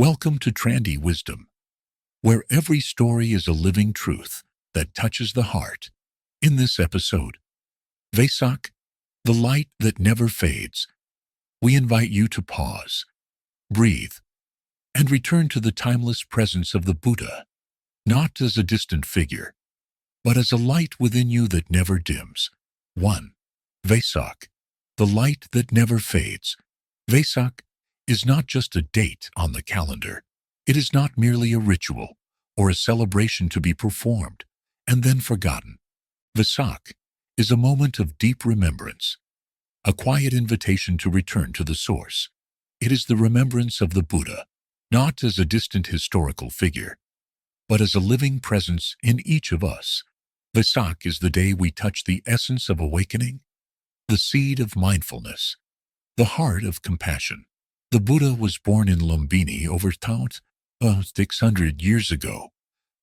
Welcome to Trandy Wisdom, where every story is a living truth that touches the heart. In this episode, Vesak, the light that never fades, we invite you to pause, breathe, and return to the timeless presence of the Buddha, not as a distant figure, but as a light within you that never dims. 1. Vesak, the light that never fades. Vesak is not just a date on the calendar. It is not merely a ritual or a celebration to be performed and then forgotten. Vesak is a moment of deep remembrance, a quiet invitation to return to the source. It is the remembrance of the Buddha, not as a distant historical figure, but as a living presence in each of us. Vesak is the day we touch the essence of awakening, the seed of mindfulness, the heart of compassion. The Buddha was born in Lumbini over 600 years ago,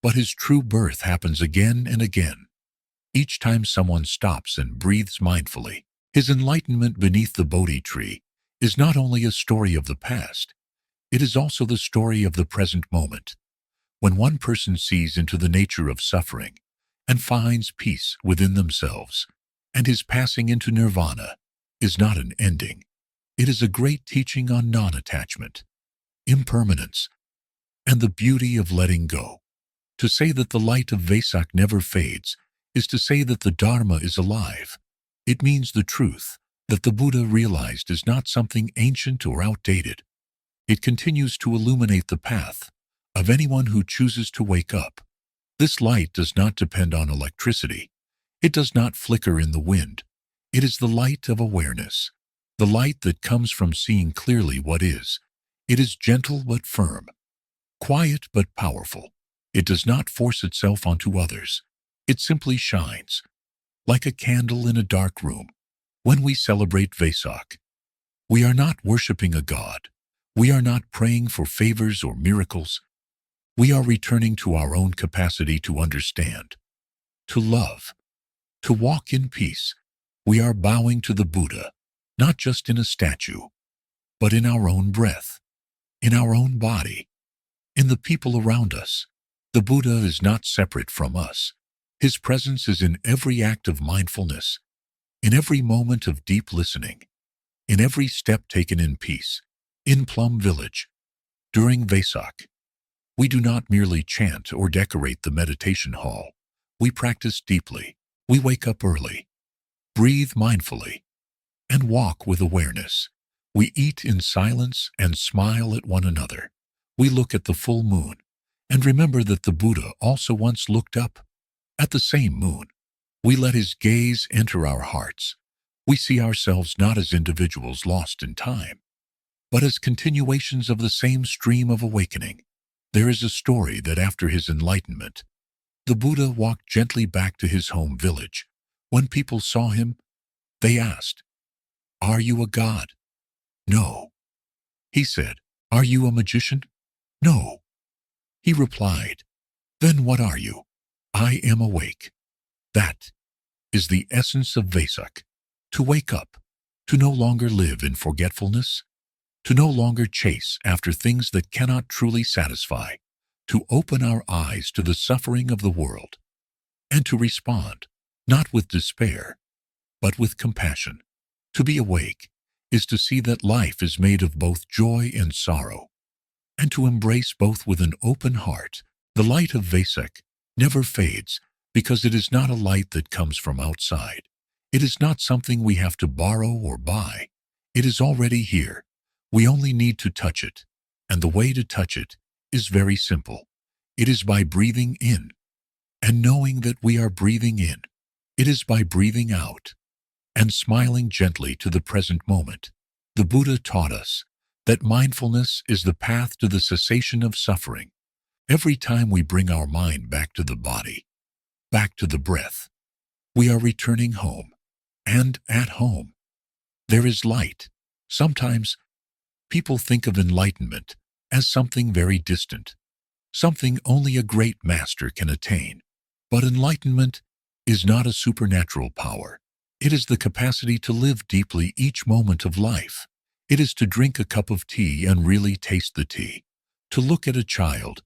but his true birth happens again and again. Each time someone stops and breathes mindfully, his enlightenment beneath the Bodhi tree is not only a story of the past, it is also the story of the present moment. When one person sees into the nature of suffering and finds peace within themselves, and his passing into nirvana is not an ending. It is a great teaching on non-attachment, impermanence, and the beauty of letting go. To say that the light of Vesak never fades is to say that the Dharma is alive. It means the truth that the Buddha realized is not something ancient or outdated. It continues to illuminate the path of anyone who chooses to wake up. This light does not depend on electricity. It does not flicker in the wind. It is the light of awareness. The light that comes from seeing clearly what is. It is gentle but firm, quiet but powerful. It does not force itself onto others. It simply shines, like a candle in a dark room. When we celebrate Vesak, we are not worshiping a god. We are not praying for favors or miracles. We are returning to our own capacity to understand, to love, to walk in peace. We are bowing to the Buddha, not just in a statue, but in our own breath, in our own body, in the people around us. The Buddha is not separate from us. His presence is in every act of mindfulness, in every moment of deep listening, in every step taken in peace. In Plum Village, during Vesak, we do not merely chant or decorate the meditation hall. We practice deeply. We wake up early, breathe mindfully, and walk with awareness. We eat in silence and smile at one another. We look at the full moon and remember that the Buddha also once looked up at the same moon. We let his gaze enter our hearts. We see ourselves not as individuals lost in time, but as continuations of the same stream of awakening. There is a story that after his enlightenment, the Buddha walked gently back to his home village. When people saw him, they asked, "Are you a god?" "No." He said, "Are you a magician?" "No." He replied, "Then what are you?" "I am awake." That is the essence of Vesak. To wake up, to no longer live in forgetfulness, to no longer chase after things that cannot truly satisfy, to open our eyes to the suffering of the world, and to respond, not with despair, but with compassion. To be awake is to see that life is made of both joy and sorrow, and to embrace both with an open heart. The light of Vesak never fades because it is not a light that comes from outside. It is not something we have to borrow or buy. It is already here. We only need to touch it, and the way to touch it is very simple. It is by breathing in and knowing that we are breathing in. It is by breathing out and smiling gently to the present moment. The Buddha taught us that mindfulness is the path to the cessation of suffering. Every time we bring our mind back to the body, back to the breath, we are returning home. And at home, there is light. Sometimes people think of enlightenment as something very distant, something only a great master can attain. But enlightenment is not a supernatural power. It is the capacity to live deeply each moment of life. It is to drink a cup of tea and really taste the tea, to look at a child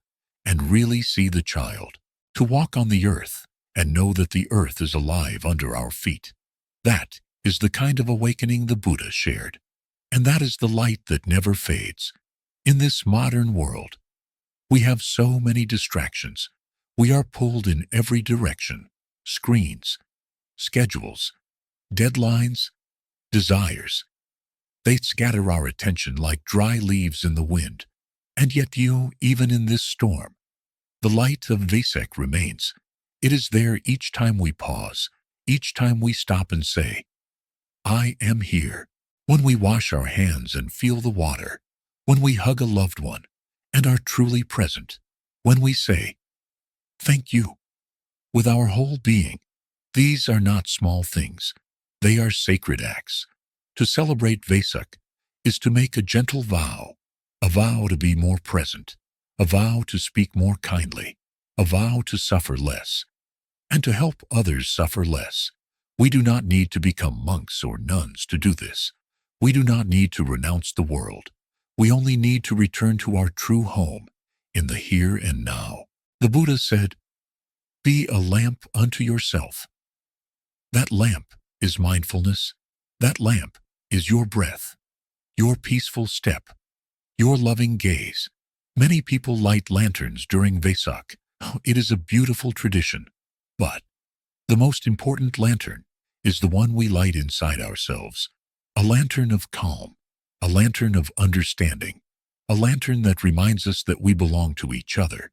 and really see the child, to walk on the earth and know that the earth is alive under our feet. That is the kind of awakening the Buddha shared. And that is the light that never fades. In this modern world, we have so many distractions. We are pulled in every direction. Screens, schedules, deadlines, desires. They scatter our attention like dry leaves in the wind. And yet even in this storm, the light of Vesak remains. It is there each time we pause, each time we stop and say, I am here. When we wash our hands and feel the water, when we hug a loved one and are truly present, when we say, thank you, with our whole being. These are not small things. They are sacred acts. To celebrate Vesak is to make a gentle vow, a vow to be more present, a vow to speak more kindly, a vow to suffer less, and to help others suffer less. We do not need to become monks or nuns to do this. We do not need to renounce the world. We only need to return to our true home in the here and now. The Buddha said, be a lamp unto yourself. That lamp is mindfulness. That lamp is your breath, your peaceful step, your loving gaze. Many people light lanterns during Vesak. It is a beautiful tradition. But the most important lantern is the one we light inside ourselves. A lantern of calm, a lantern of understanding, a lantern that reminds us that we belong to each other,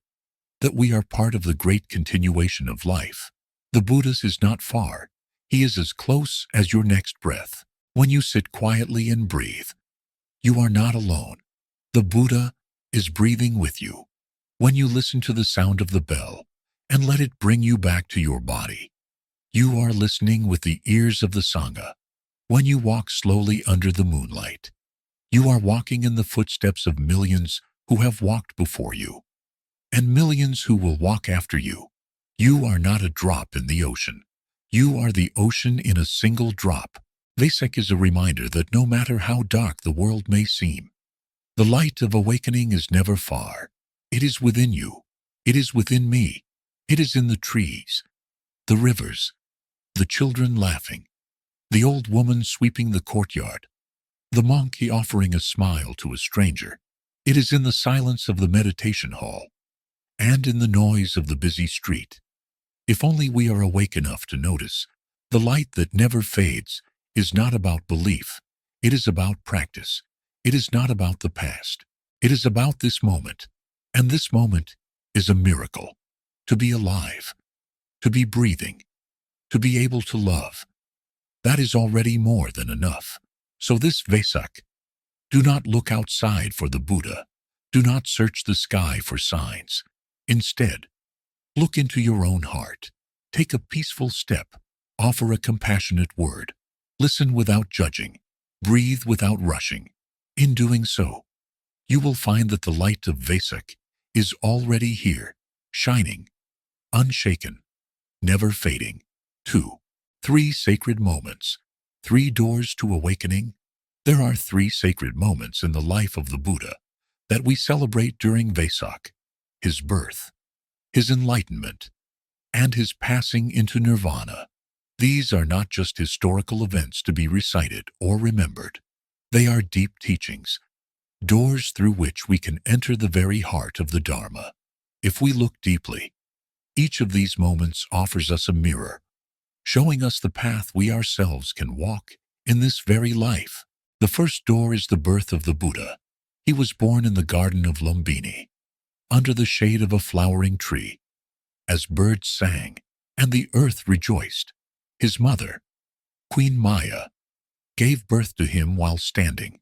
that we are part of the great continuation of life. The Buddha is not far. He is as close as your next breath. When you sit quietly and breathe, you are not alone. The Buddha is breathing with you. When you listen to the sound of the bell and let it bring you back to your body, you are listening with the ears of the Sangha. When you walk slowly under the moonlight, you are walking in the footsteps of millions who have walked before you, and millions who will walk after you. You are not a drop in the ocean. You are the ocean in a single drop. Vesak is a reminder that no matter how dark the world may seem, the light of awakening is never far. It is within you. It is within me. It is in the trees, the rivers, the children laughing, the old woman sweeping the courtyard, the monk offering a smile to a stranger. It is in the silence of the meditation hall and in the noise of the busy street. If only we are awake enough to notice, the light that never fades is not about belief. It is about practice. It is not about the past. It is about this moment. And this moment is a miracle. To be alive, to be breathing, to be able to love. That is already more than enough. So this Vesak, do not look outside for the Buddha. Do not search the sky for signs. Instead, look into your own heart. Take a peaceful step. Offer a compassionate word. Listen without judging. Breathe without rushing. In doing so, you will find that the light of Vesak is already here, shining, unshaken, never fading. 2. 3 sacred moments. 3 doors to awakening. There are 3 sacred moments in the life of the Buddha that we celebrate during Vesak: his birth, his enlightenment, and his passing into nirvana. These are not just historical events to be recited or remembered. They are deep teachings, doors through which we can enter the very heart of the Dharma. If we look deeply, each of these moments offers us a mirror, showing us the path we ourselves can walk in this very life. The first door is the birth of the Buddha. He was born in the garden of Lumbini, under the shade of a flowering tree. As birds sang and the earth rejoiced, his mother, Queen Maya, gave birth to him while standing,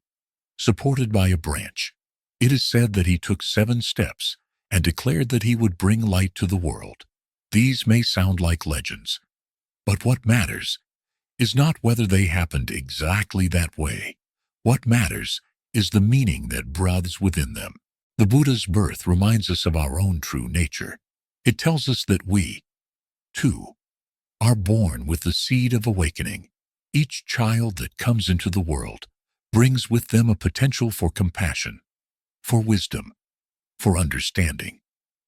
supported by a branch. It is said that he took 7 steps and declared that he would bring light to the world. These may sound like legends, but what matters is not whether they happened exactly that way. What matters is the meaning that breathes within them. The Buddha's birth reminds us of our own true nature. It tells us that we, too, are born with the seed of awakening. Each child that comes into the world brings with them a potential for compassion, for wisdom, for understanding.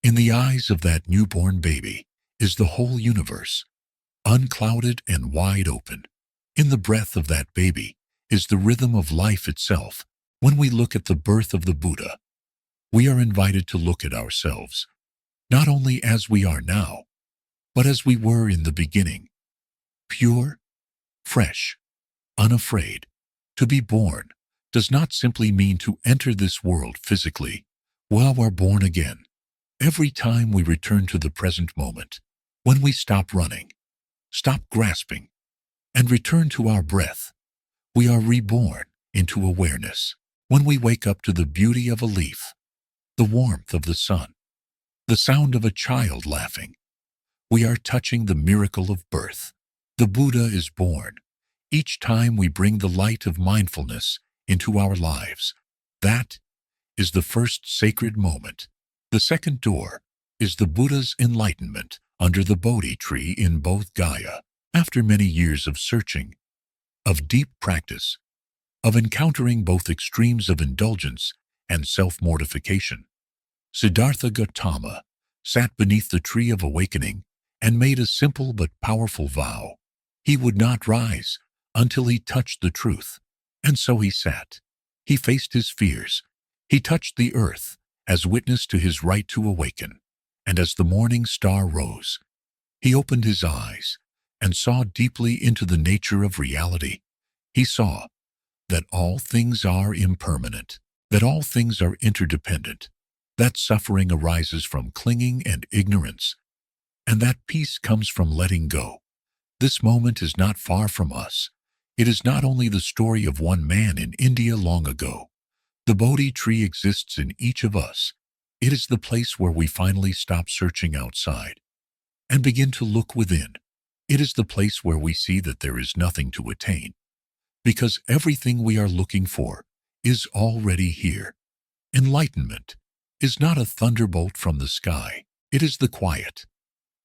In the eyes of that newborn baby is the whole universe, unclouded and wide open. In the breath of that baby is the rhythm of life itself. When we look at the birth of the Buddha, we are invited to look at ourselves, not only as we are now, but as we were in the beginning, pure, fresh, unafraid. To be born does not simply mean to enter this world physically. While we're born again, every time we return to the present moment, when we stop running, stop grasping, and return to our breath, we are reborn into awareness. When we wake up to the beauty of a leaf, the warmth of the sun, the sound of a child laughing, we are touching the miracle of birth. The Buddha is born each time we bring the light of mindfulness into our lives. That is the first sacred moment. The second door is the Buddha's enlightenment under the Bodhi tree in Bodh Gaya. After many years of searching, of deep practice, of encountering both extremes of indulgence and self-mortification, Siddhartha Gautama sat beneath the tree of awakening and made a simple but powerful vow. He would not rise until he touched the truth. And so he sat. He faced his fears. He touched the earth as witness to his right to awaken. And as the morning star rose, he opened his eyes and saw deeply into the nature of reality. He saw that all things are impermanent, that all things are interdependent, that suffering arises from clinging and ignorance, and that peace comes from letting go. This moment is not far from us. It is not only the story of one man in India long ago. The Bodhi tree exists in each of us. It is the place where we finally stop searching outside and begin to look within. It is the place where we see that there is nothing to attain, because everything we are looking for is already here. Enlightenment is not a thunderbolt from the sky. It is the quiet,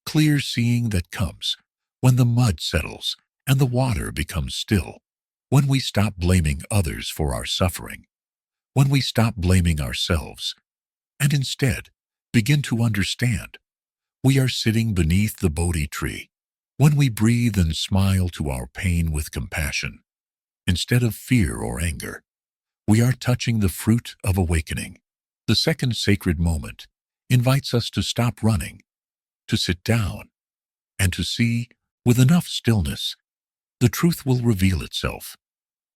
clear seeing that comes when the mud settles and the water becomes still, when we stop blaming others for our suffering, when we stop blaming ourselves, and instead begin to understand we are sitting beneath the Bodhi tree. When we breathe and smile to our pain with compassion, instead of fear or anger, we are touching the fruit of awakening. The second sacred moment invites us to stop running, to sit down, and to see, with enough stillness, the truth will reveal itself,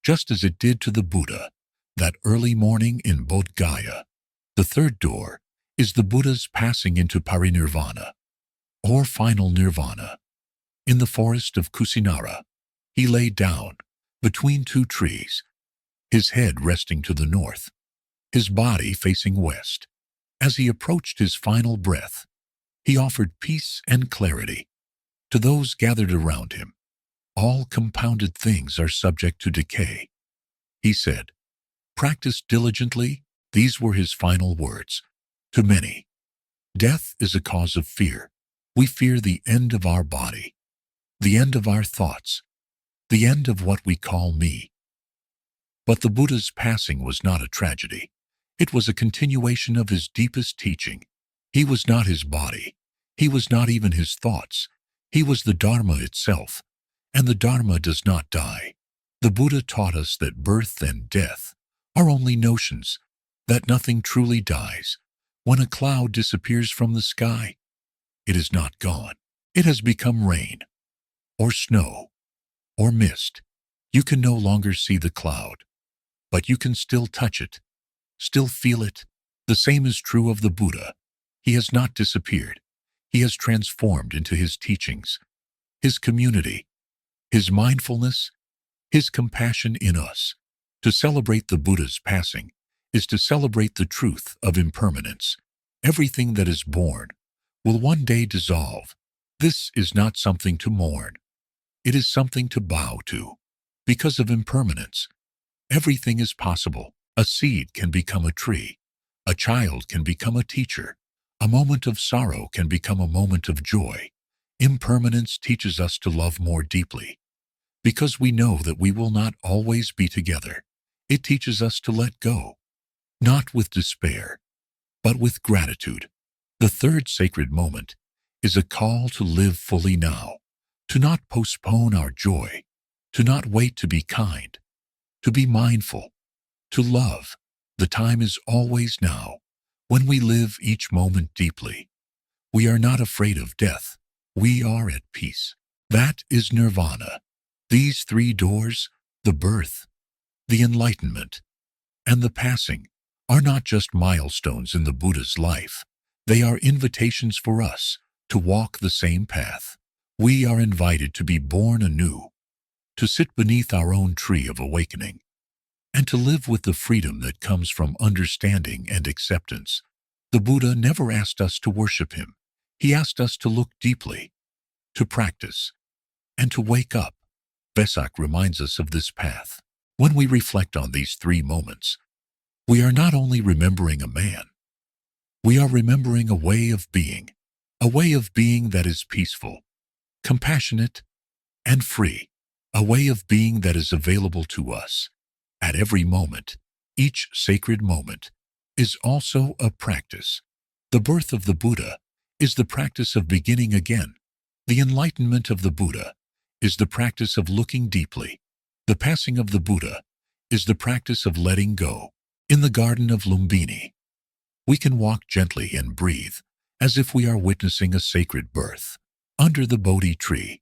just as it did to the Buddha that early morning in Bodh Gaya. The third door is the Buddha's passing into parinirvana, or final nirvana. In the forest of Kusinara, he lay down between two trees, his head resting to the north, his body facing west. As he approached his final breath, he offered peace and clarity to those gathered around him. All compounded things are subject to decay, he said. Practice diligently. These were his final words. To many, death is a cause of fear. We fear the end of our body, the end of our thoughts, the end of what we call me. But the Buddha's passing was not a tragedy. It was a continuation of his deepest teaching. He was not his body. He was not even his thoughts. He was the Dharma itself, and the Dharma does not die. The Buddha taught us that birth and death are only notions, that nothing truly dies. When a cloud disappears from the sky, it is not gone. It has become rain, or snow, or mist. You can no longer see the cloud, but you can still touch it, still feel it. The same is true of the Buddha. He has not disappeared. He has transformed into his teachings, his community, his mindfulness, his compassion in us. To celebrate the Buddha's passing is to celebrate the truth of impermanence. Everything that is born will one day dissolve. This is not something to mourn. It is something to bow to. Because of impermanence, everything is possible. A seed can become a tree. A child can become a teacher. A moment of sorrow can become a moment of joy. Impermanence teaches us to love more deeply, because we know that we will not always be together. It teaches us to let go, not with despair, but with gratitude. The third sacred moment is a call to live fully now, to not postpone our joy, to not wait to be kind, to be mindful, to love. The time is always now. When we live each moment deeply, we are not afraid of death. We are at peace. That is nirvana. These three doors, the birth, the enlightenment, and the passing, are not just milestones in the Buddha's life. They are invitations for us to walk the same path. We are invited to be born anew, to sit beneath our own tree of awakening, and to live with the freedom that comes from understanding and acceptance. The Buddha never asked us to worship him. He asked us to look deeply, to practice, and to wake up. Vesak reminds us of this path. When we reflect on these three moments, we are not only remembering a man, we are remembering a way of being that is peaceful, compassionate, and free, a way of being that is available to us at every moment. Each sacred moment is also a practice. The birth of the Buddha is the practice of beginning again. The enlightenment of the Buddha is the practice of looking deeply. The passing of the Buddha is the practice of letting go. In the Garden of Lumbini, we can walk gently and breathe as if we are witnessing a sacred birth. Under the Bodhi tree,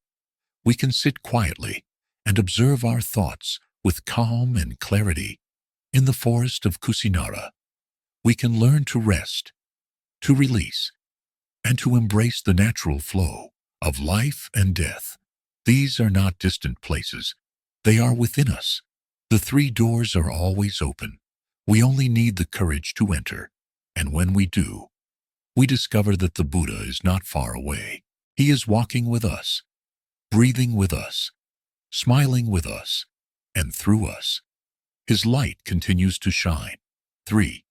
we can sit quietly and observe our thoughts with calm and clarity. In the forest of Kusinara, we can learn to rest, to release, and to embrace the natural flow of life and death. These are not distant places. They are within us. The three doors are always open. We only need the courage to enter. And when we do, we discover that the Buddha is not far away. He is walking with us, breathing with us, smiling with us, and through us. His light continues to shine. 3.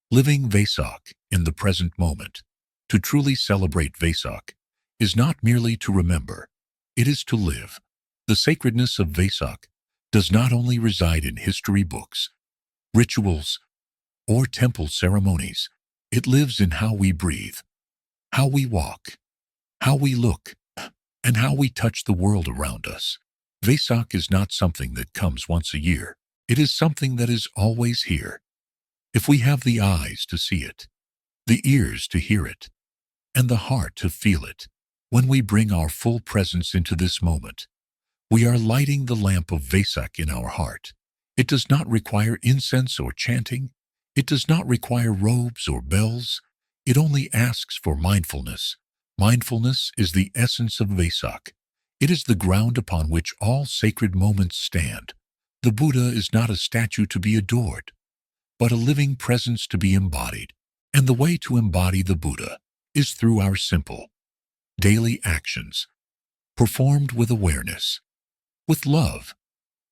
Living Vesak in the present moment. To truly celebrate Vesak is not merely to remember, it is to live. The sacredness of Vesak does not only reside in history books, rituals, or temple ceremonies. It lives in how we breathe, how we walk, how we look, and how we touch the world around us. Vesak is not something that comes once a year. It is something that is always here. If we have the eyes to see it, the ears to hear it, and the heart to feel it, when we bring our full presence into this moment, we are lighting the lamp of Vesak in our heart. It does not require incense or chanting. It does not require robes or bells. It only asks for mindfulness. Mindfulness is the essence of Vesak. It is the ground upon which all sacred moments stand. The Buddha is not a statue to be adored, but a living presence to be embodied. And the way to embody the Buddha is through our simple, daily actions, performed with awareness, with love,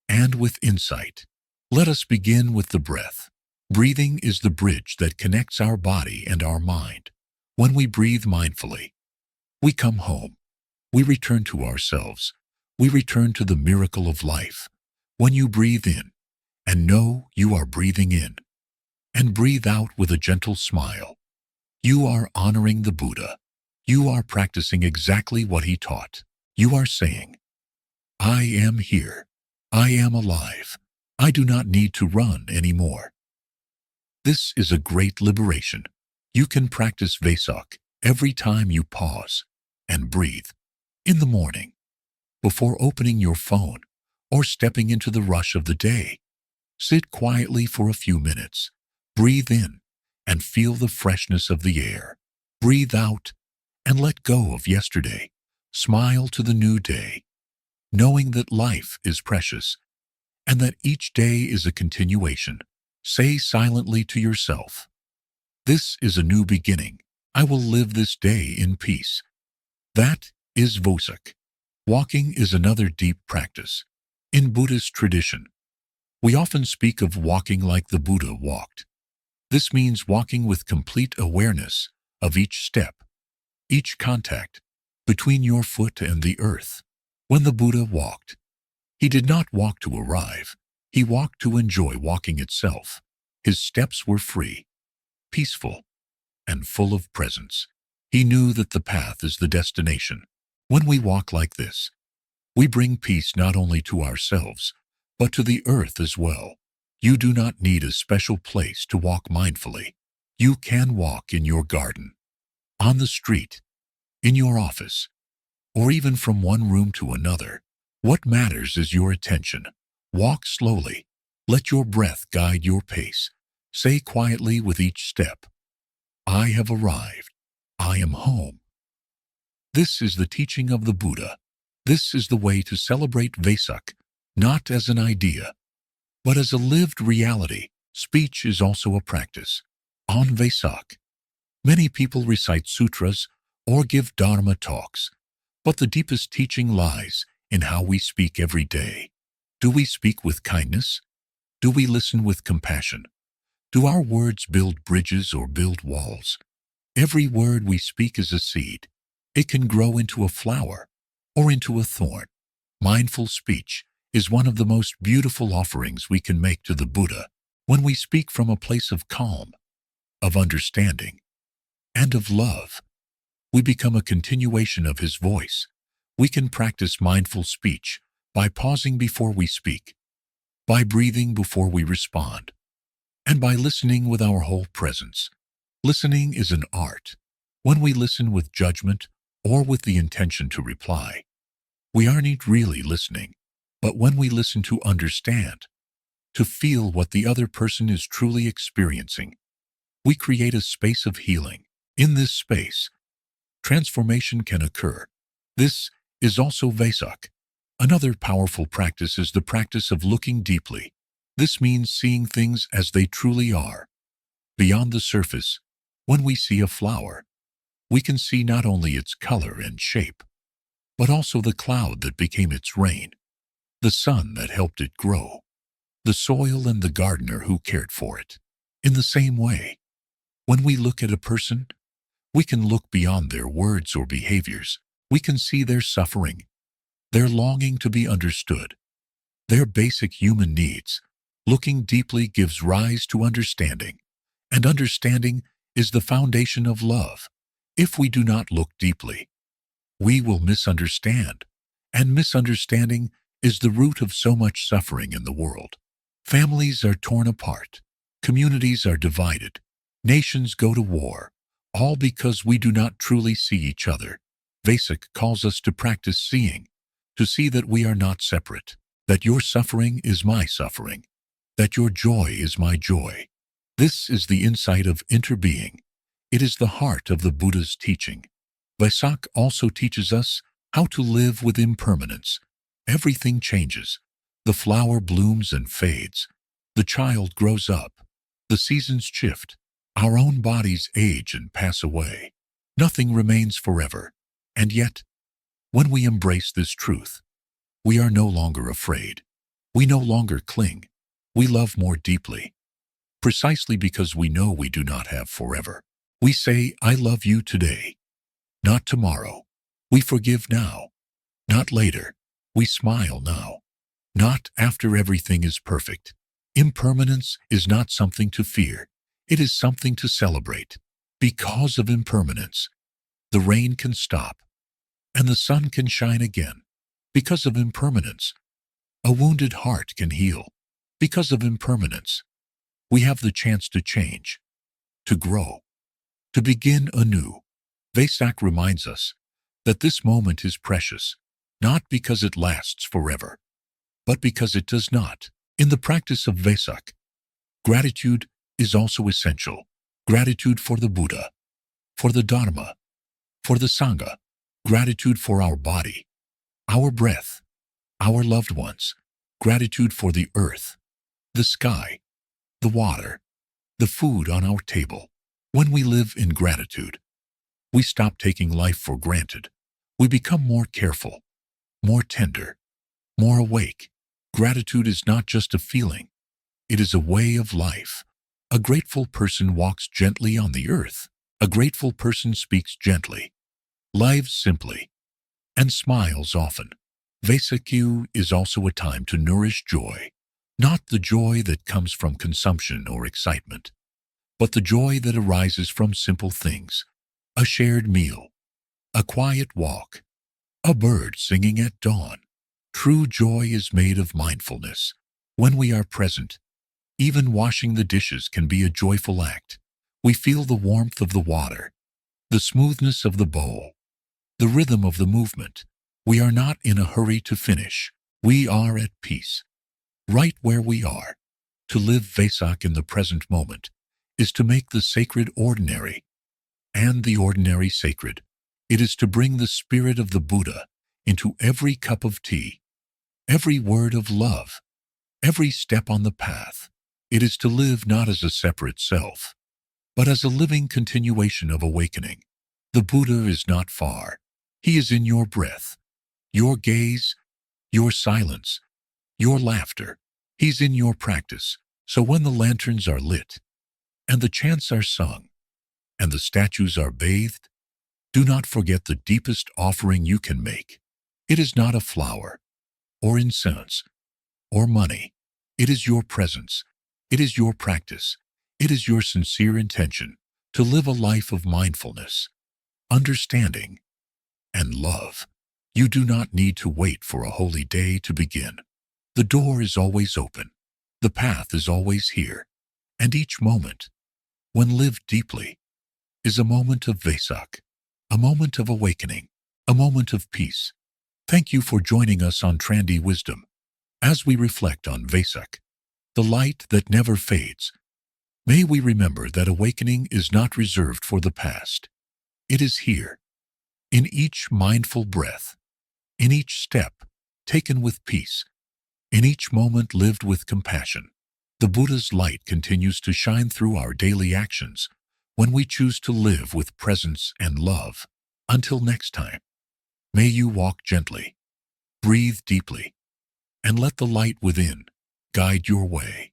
and with insight. Let us begin with the breath. Breathing is the bridge that connects our body and our mind. When we breathe mindfully, we come home. We return to ourselves. We return to the miracle of life. When you breathe in, and know you are breathing in, and breathe out with a gentle smile, you are honoring the Buddha. You are practicing exactly what he taught. You are saying, I am here. I am alive. I do not need to run anymore. This is a great liberation. You can practice Vesak every time you pause and breathe. In the morning, before opening your phone or stepping into the rush of the day, sit quietly for a few minutes. Breathe in and feel the freshness of the air. Breathe out and let go of yesterday. Smile to the new day, knowing that life is precious and that each day is a continuation. Say silently to yourself, this is a new beginning. I will live this day in peace. That is Vesak. Walking is another deep practice. In Buddhist tradition, we often speak of walking like the Buddha walked. This means walking with complete awareness of each step, each contact between your foot and the earth. When the Buddha walked, he did not walk to arrive. He walked to enjoy walking itself. His steps were free, peaceful, and full of presence. He knew that the path is the destination. When we walk like this, we bring peace not only to ourselves, but to the earth as well. You do not need a special place to walk mindfully. You can walk in your garden, on the street, in your office, or even from one room to another. What matters is your attention. Walk slowly. Let your breath guide your pace. Say quietly with each step, I have arrived. I am home. This is the teaching of the Buddha. This is the way to celebrate Vesak, not as an idea, but as a lived reality. Speech is also a practice. On Vesak, many people recite sutras or give Dharma talks, but the deepest teaching lies in how we speak every day. Do we speak with kindness? Do we listen with compassion? Do our words build bridges or build walls? Every word we speak is a seed. It can grow into a flower or into a thorn. Mindful speech is one of the most beautiful offerings we can make to the Buddha. When we speak from a place of calm, of understanding, and of love, we become a continuation of his voice. We can practice mindful speech by pausing before we speak, by breathing before we respond, and by listening with our whole presence. Listening is an art. When we listen with judgment or with the intention to reply, we aren't really listening. But when we listen to understand, to feel what the other person is truly experiencing, we create a space of healing. In this space, transformation can occur. This is also Vesak. Another powerful practice is the practice of looking deeply. This means seeing things as they truly are. Beyond the surface, when we see a flower, we can see not only its color and shape, but also the cloud that became its rain, the sun that helped it grow, the soil and the gardener who cared for it. In the same way, when we look at a person, we can look beyond their words or behaviors. We can see their suffering, their longing to be understood, their basic human needs. Looking deeply gives rise to understanding, and understanding is the foundation of love. If we do not look deeply, we will misunderstand, and misunderstanding is the root of so much suffering in the world. Families are torn apart, communities are divided, nations go to war, all because we do not truly see each other. Vesak calls us to practice seeing, to see that we are not separate, that your suffering is my suffering, that your joy is my joy. This is the insight of interbeing. It is the heart of the Buddha's teaching. Vesak also teaches us how to live with impermanence. Everything changes. The flower blooms and fades. The child grows up. The seasons shift. Our own bodies age and pass away. Nothing remains forever. And yet, when we embrace this truth, we are no longer afraid. We no longer cling. We love more deeply. Precisely because we know we do not have forever. We say, I love you today, not tomorrow. We forgive now, not later. We smile now, not after everything is perfect. Impermanence is not something to fear. It is something to celebrate. Because of impermanence, the rain can stop, and the sun can shine again. Because of impermanence, a wounded heart can heal. Because of impermanence, we have the chance to change, to grow, to begin anew. Vesak reminds us that this moment is precious, not because it lasts forever, but because it does not. In the practice of Vesak, gratitude is also essential. Gratitude for the Buddha, for the Dharma, for the Sangha. Gratitude for our body, our breath, our loved ones. Gratitude for the earth, the sky, the water, the food on our table. When we live in gratitude, we stop taking life for granted. We become more careful, more tender, more awake. Gratitude is not just a feeling. It is a way of life. A grateful person walks gently on the earth. A grateful person speaks gently, lives simply, and smiles often. Vesak is also a time to nourish joy, not the joy that comes from consumption or excitement, but the joy that arises from simple things: a shared meal, a quiet walk, a bird singing at dawn. True joy is made of mindfulness. When we are present, even washing the dishes can be a joyful act. We feel the warmth of the water, the smoothness of the bowl, the rhythm of the movement. We are not in a hurry to finish. We are at peace, right where we are. To live Vesak in the present moment is to make the sacred ordinary and the ordinary sacred. It is to bring the spirit of the Buddha into every cup of tea, every word of love, every step on the path. It is to live not as a separate self, but as a living continuation of awakening. The Buddha is not far. He is in your breath, your gaze, your silence, your laughter. He's in your practice. So when the lanterns are lit, and the chants are sung, and the statues are bathed, do not forget the deepest offering you can make. It is not a flower, or incense, or money. It is your presence. It is your practice. It is your sincere intention to live a life of mindfulness, understanding, and love. You do not need to wait for a holy day to begin. The door is always open. The path is always here. And each moment, when lived deeply, is a moment of Vesak, a moment of awakening, a moment of peace. Thank you for joining us on Trandy Wisdom as we reflect on Vesak, the light that never fades. May we remember that awakening is not reserved for the past. It is here, in each mindful breath, in each step taken with peace, in each moment lived with compassion. The Buddha's light continues to shine through our daily actions when we choose to live with presence and love. Until next time, may you walk gently, breathe deeply, and let the light within guide your way.